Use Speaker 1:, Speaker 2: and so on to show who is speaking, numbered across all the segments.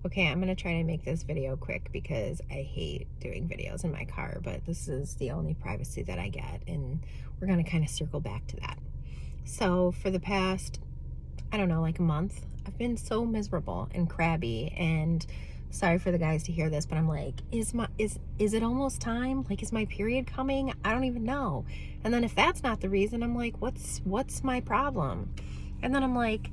Speaker 1: Okay, I'm going to try to make this video quick because I hate doing videos in my car, but this is the only privacy that I get, and we're going to kind of circle back to that. So for the past, I don't know, like a month, I've been so miserable and crabby, and sorry for the guys to hear this, but I'm like, is it almost time? Like, is my period coming? I don't even know. And then if that's not the reason, I'm like, what's my problem? And then I'm like,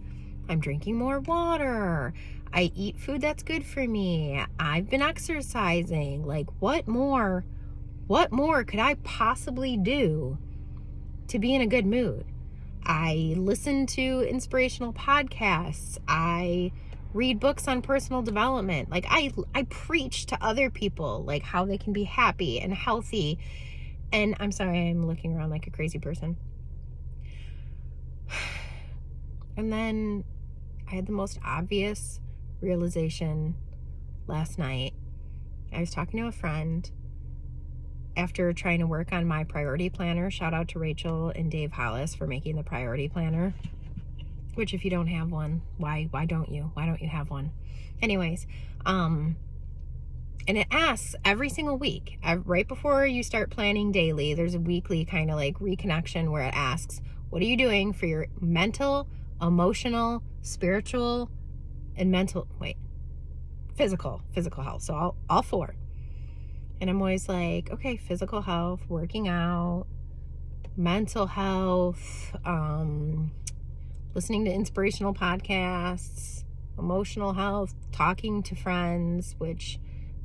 Speaker 1: I'm drinking more water. I eat food that's good for me. I've been exercising. Like, what more could I possibly do to be in a good mood? I listen to inspirational podcasts. I read books on personal development. Like, I preach to other people, like, how they can be happy and healthy. And I'm sorry, I'm looking around like a crazy person. And then I had the most obvious realization last night. I was talking to a friend after trying to work on my priority planner. Shout out to Rachel and Dave Hollis for making the priority planner, which if you don't have one, why don't you have one? Anyways, and it asks every single week, right before you start planning daily, there's a weekly kind of like reconnection where it asks, what are you doing for your mental, emotional, spiritual, and physical health. So all four. And I'm always like, okay, physical health, working out, mental health, listening to inspirational podcasts, emotional health, talking to friends, which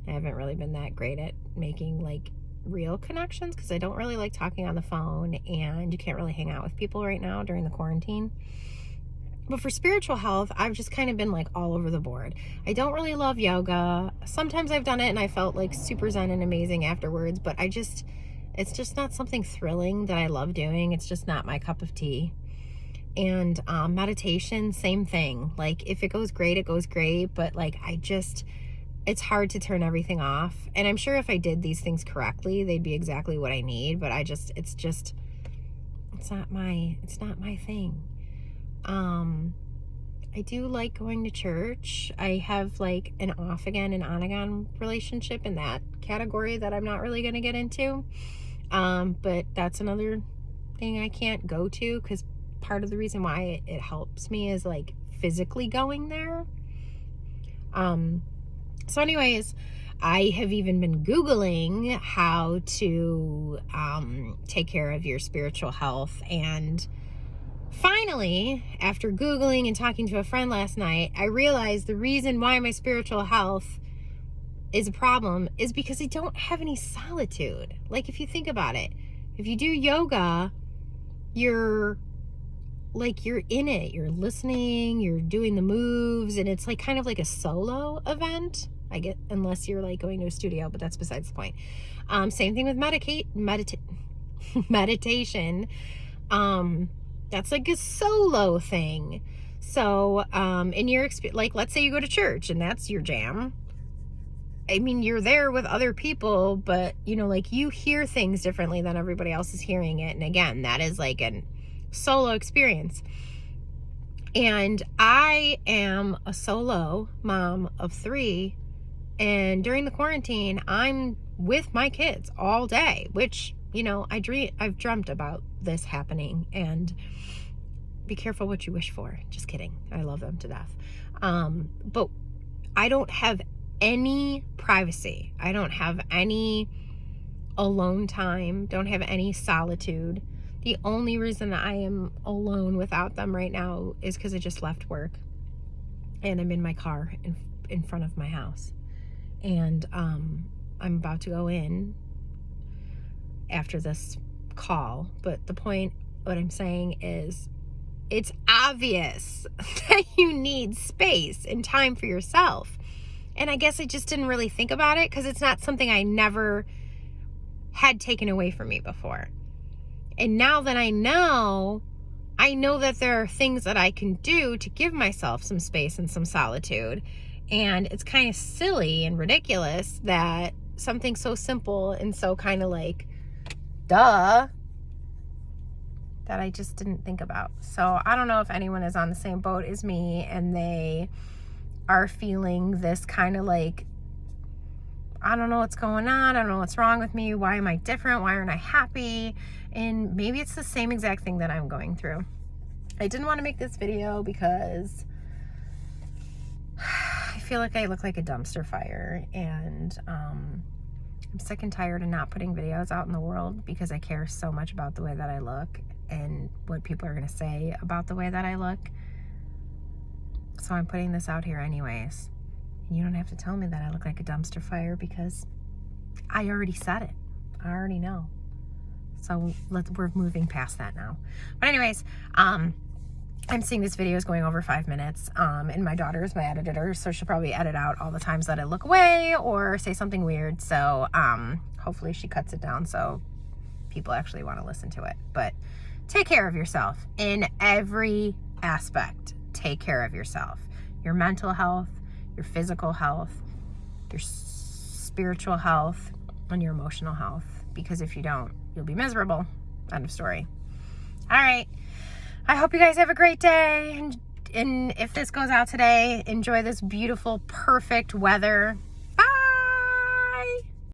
Speaker 1: I haven't really been that great at making like real connections because I don't really like talking on the phone, and you can't really hang out with people right now during the quarantine. But for spiritual health, I've just kind of been like all over the board. I don't really love yoga. Sometimes I've done it and I felt like super zen and amazing afterwards, but it's just not something thrilling that I love doing. It's just not my cup of tea. And meditation, same thing. Like, if it goes great, it goes great, but like it's hard to turn everything off. And I'm sure if I did these things correctly, they'd be exactly what I need, but it's not my thing. I do like going to church. I have like an off again and on again relationship in that category that I'm not really going to get into. But that's another thing I can't go to because part of the reason why it helps me is like physically going there. So anyways, I have even been Googling how to take care of your spiritual health, and finally, after Googling and talking to a friend last night, I realized the reason why my spiritual health is a problem is because I don't have any solitude. Like, if you think about it, if you do yoga, you're in it, you're listening, you're doing the moves, and it's like kind of like a solo event. I get, unless you're like going to a studio, but that's besides the point. Same thing with meditation. That's like a solo thing. So, in your experience, like, let's say you go to church and that's your jam. I mean, you're there with other people, but you know, like, you hear things differently than everybody else is hearing it. And again, that is like a solo experience. And I am a solo mom of 3. And during the quarantine, I'm with my kids all day, which, you know, I've dreamt about this happening, and be careful what you wish for. Just kidding. I love them to death. But I don't have any privacy. I don't have any alone time. Don't have any solitude. The only reason I am alone without them right now is because I just left work and I'm in my car in front of my house. And I'm about to go in after this call. But the point, what I'm saying is, it's obvious that you need space and time for yourself. And I guess I just didn't really think about it because it's not something I never had taken away from me before. And now that I know that there are things that I can do to give myself some space and some solitude. And it's kind of silly and ridiculous that something so simple and so kind of like, duh, that I just didn't think about. So I don't know if anyone is on the same boat as me and they are feeling this kind of like, I don't know what's going on. I don't know what's wrong with me. Why am I different? Why aren't I happy? And maybe it's the same exact thing that I'm going through. I didn't want to make this video because I feel like I look like a dumpster fire, and I'm sick and tired of not putting videos out in the world because I care so much about the way that I look and what people are going to say about the way that I look. So I'm putting this out here anyways. You don't have to tell me that I look like a dumpster fire because I already said it. I already know. So we're moving past that now. But anyways, I'm seeing this video is going over 5 minutes, and my daughter is my editor, so she'll probably edit out all the times that I look away or say something weird. So hopefully she cuts it down so people actually want to listen to it. But take care of yourself in every aspect. Take care of yourself. Your mental health, your physical health, your spiritual health, and your emotional health. Because if you don't, you'll be miserable. End of story. All right. I hope you guys have a great day. And if this goes out today, enjoy this beautiful, perfect weather.